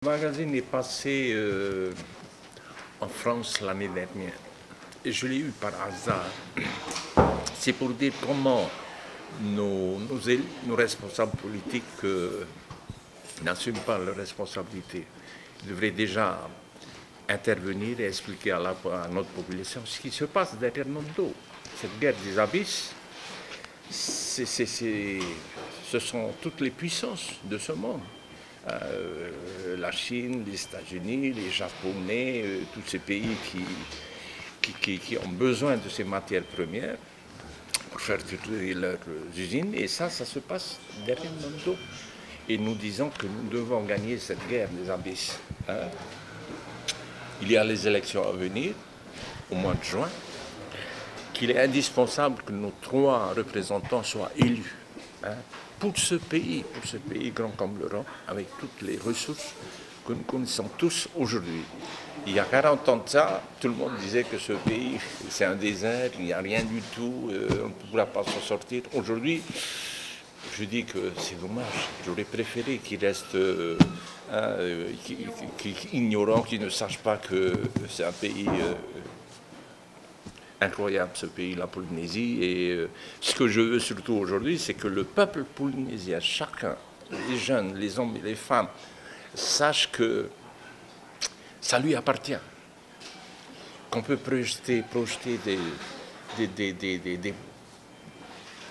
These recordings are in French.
Le magazine est passé en France l'année dernière. Et je l'ai eu par hasard. C'est pour dire comment nos responsables politiques n'assument pas leurs responsabilités. Ils devraient déjà intervenir et expliquer à notre population ce qui se passe derrière notre dos. Cette guerre des abysses, ce sont toutes les puissances de ce monde. La Chine, les États-Unis, les Japonais, tous ces pays qui ont besoin de ces matières premières pour faire toutes leurs usines. Et ça se passe derrière notre dos. Et nous disons que nous devons gagner cette guerre des abysses. Il y a les élections à venir, au mois de juin, qu'il est indispensable que nos 3 représentants soient élus. Pour ce pays grand comme l'Europe, avec toutes les ressources que nous connaissons tous aujourd'hui. Il y a 40 ans de ça, tout le monde disait que ce pays, c'est un désert, il n'y a rien du tout, on ne pourra pas s'en sortir. Aujourd'hui, je dis que c'est dommage. J'aurais préféré qu'il reste ignorant, qu'il ne sache pas que c'est un pays incroyable, ce pays, la Polynésie. Et ce que je veux surtout aujourd'hui, c'est que le peuple polynésien, chacun, les jeunes, les hommes et les femmes, sache que ça lui appartient. Qu'on peut projeter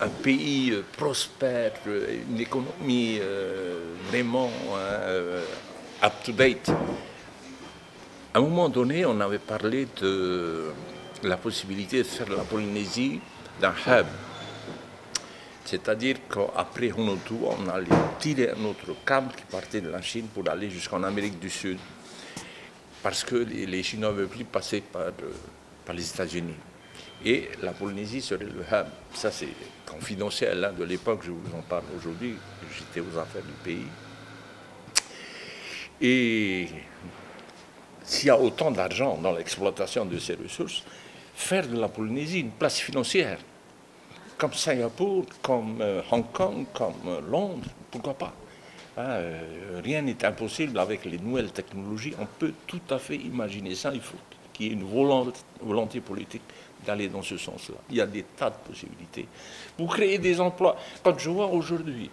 un pays prospère, une économie vraiment up-to-date. À un moment donné, on avait parlé de la possibilité de faire de la Polynésie d'un hub. C'est-à-dire qu'après Honotu, on allait tirer un autre câble qui partait de la Chine pour aller jusqu'en Amérique du Sud. Parce que les Chinois ne veulent plus passer par les États-Unis. Et la Polynésie serait le hub. Ça, c'est confidentiel de l'époque, je vous en parle aujourd'hui. J'étais aux affaires du pays. Et s'il y a autant d'argent dans l'exploitation de ces ressources, faire de la Polynésie une place financière, comme Singapour, comme Hong Kong, comme Londres, pourquoi pas. Rien n'est impossible avec les nouvelles technologies. On peut tout à fait imaginer ça. Il faut qu'il y ait une volonté politique d'aller dans ce sens-là. Il y a des tas de possibilités. Vous créez des emplois. Quand je vois aujourd'hui,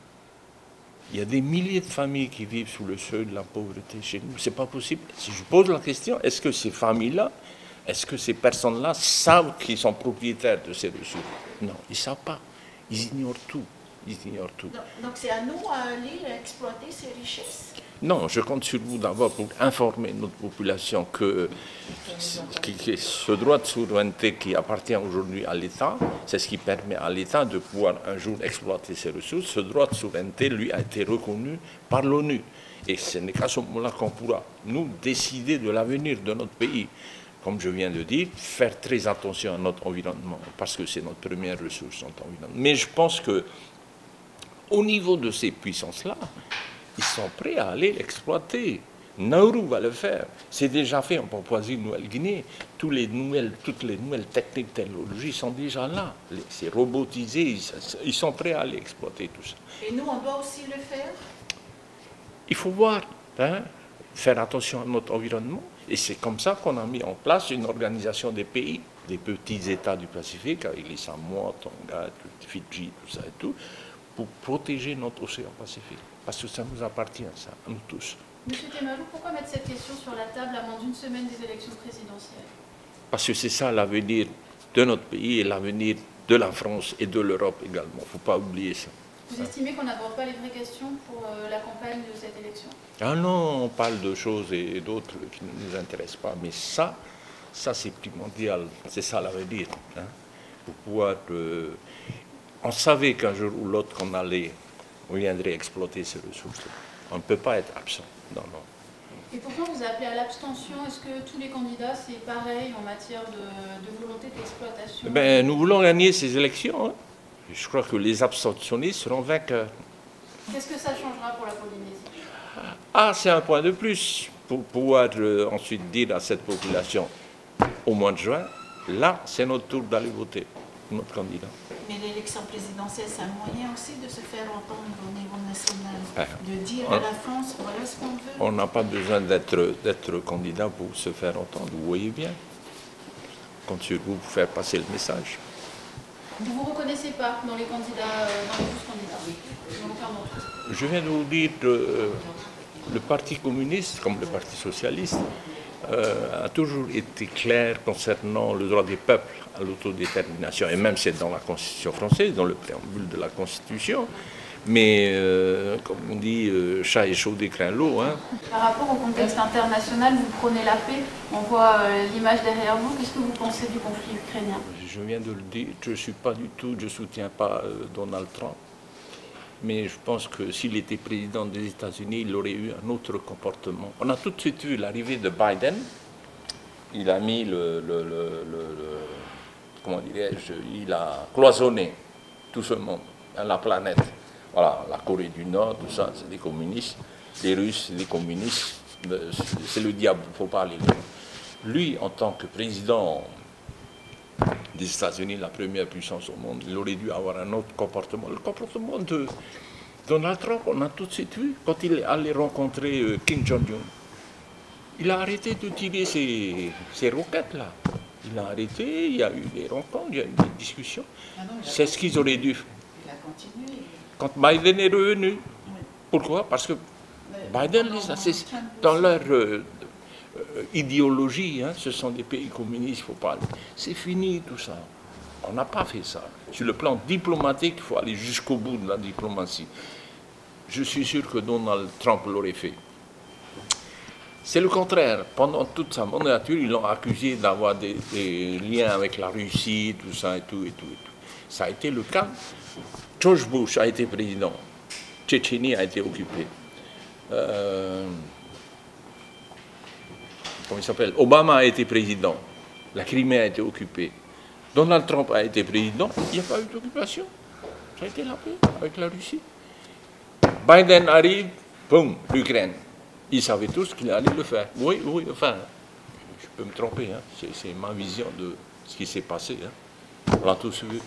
il y a des milliers de familles qui vivent sous le seuil de la pauvreté chez nous. C'est pas possible. Si je pose la question, est-ce que ces familles-là, est-ce que ces personnes-là savent qu'ils sont propriétaires de ces ressources? Non, ils ne savent pas. Ils ignorent tout. Donc c'est à nous à aller exploiter ces richesses? Non, je compte sur vous d'abord pour informer notre population que ce droit de souveraineté qui appartient aujourd'hui à l'État, c'est ce qui permet à l'État de pouvoir un jour exploiter ses ressources. Ce droit de souveraineté, lui, a été reconnu par l'ONU. Et ce n'est qu'à ce moment-là qu'on pourra, nous, décider de l'avenir de notre pays. Comme je viens de dire, faire très attention à notre environnement, parce que c'est notre première ressource, notre environnement. Mais je pense que au niveau de ces puissances-là, ils sont prêts à aller l'exploiter. Nauru va le faire. C'est déjà fait en Papouasie-Nouvelle-Guinée. Toutes les nouvelles techniques, technologies sont déjà là. C'est robotisé. Ils sont prêts à aller exploiter tout ça. Et nous, on doit aussi le faire? Il faut voir, faire attention à notre environnement. Et c'est comme ça qu'on a mis en place une organisation des pays, des petits États du Pacifique, avec les Samoa, Tonga, Fidji, tout ça et tout, pour protéger notre océan Pacifique. Parce que ça nous appartient, ça, à nous tous. Monsieur Temalou, pourquoi mettre cette question sur la table à moins d'une semaine des élections présidentielles? Parce que c'est ça l'avenir de notre pays et l'avenir de la France et de l'Europe également. Il ne faut pas oublier ça. Vous estimez qu'on n'aborde pas les vraies questions pour la campagne de cette élection? Ah non, on parle de choses et d'autres qui ne nous intéressent pas. Mais ça c'est primordial. C'est ça l'avenir. Pour pouvoir... on savait qu'un jour ou l'autre on viendrait exploiter ces ressources. On ne peut pas être absent. Non. Et pourquoi vous appelez à l'abstention? Est-ce que tous les candidats, c'est pareil en matière de volonté d'exploitation? Nous voulons gagner ces élections. Je crois que les abstentionnistes seront vainqueurs. Qu'est-ce que ça changera pour la Polynésie? C'est un point de plus pour pouvoir ensuite dire à cette population, au mois de juin, là, c'est notre tour d'aller voter pour notre candidat. Mais l'élection présidentielle, c'est un moyen aussi de se faire entendre au niveau national, de dire à la France, voilà ce qu'on veut. On n'a pas besoin d'être candidat pour se faire entendre, vous voyez bien. Compte sur vous pour faire passer le message. Vous ne vous reconnaissez pas dans les candidats, dans les 12 candidats, dans aucun d'entre eux? Je viens de vous dire que le Parti communiste, comme le Parti socialiste, a toujours été clair concernant le droit des peuples à l'autodétermination. Et même c'est dans la Constitution française, dans le préambule de la Constitution. Mais, comme on dit, chat est chaud, craint l'eau. Hein. Par rapport au contexte international, vous prenez la paix. On voit l'image derrière vous. Qu'est-ce que vous pensez du conflit ukrainien? Je viens de le dire, je ne soutiens pas Donald Trump. Mais je pense que s'il était président des États-Unis, il aurait eu un autre comportement. On a tout de suite vu l'arrivée de Biden. Il a mis comment dirais-je, il a cloisonné tout ce monde, la planète. Voilà, la Corée du Nord, tout ça, c'est des communistes. Les Russes, c'est des communistes. C'est le diable, il ne faut pas aller loin. Lui, en tant que président des États-Unis, la première puissance au monde, il aurait dû avoir un autre comportement. Le comportement de Donald Trump, on a tout de suite vu, quand il allait rencontrer Kim Jong-un. Il a arrêté de tirer ses roquettes, là. Il a arrêté, il y a eu des rencontres, il y a eu des discussions. C'est ce qu'ils auraient dû. Il a continué. Quand Biden est revenu. Pourquoi? Parce que Biden, dans leur idéologie, hein, ce sont des pays communistes, il faut pas aller. C'est fini tout ça. On n'a pas fait ça. Sur le plan diplomatique, il faut aller jusqu'au bout de la diplomatie. Je suis sûr que Donald Trump l'aurait fait. C'est le contraire. Pendant toute sa mandature, ils l'ont accusé d'avoir des liens avec la Russie, tout ça et tout et tout et tout. Ça a été le cas. George Bush a été président. Tchétchénie a été occupée. Comment il s'appelle? Obama a été président. La Crimée a été occupée. Donald Trump a été président. Il n'y a pas eu d'occupation. Ça a été la paix avec la Russie. Biden arrive, boum, l'Ukraine. Ils savaient tous qu'il allait le faire. Oui, oui, enfin, je peux me tromper. Hein. C'est ma vision de ce qui s'est passé. Hein. On l'a tous vu.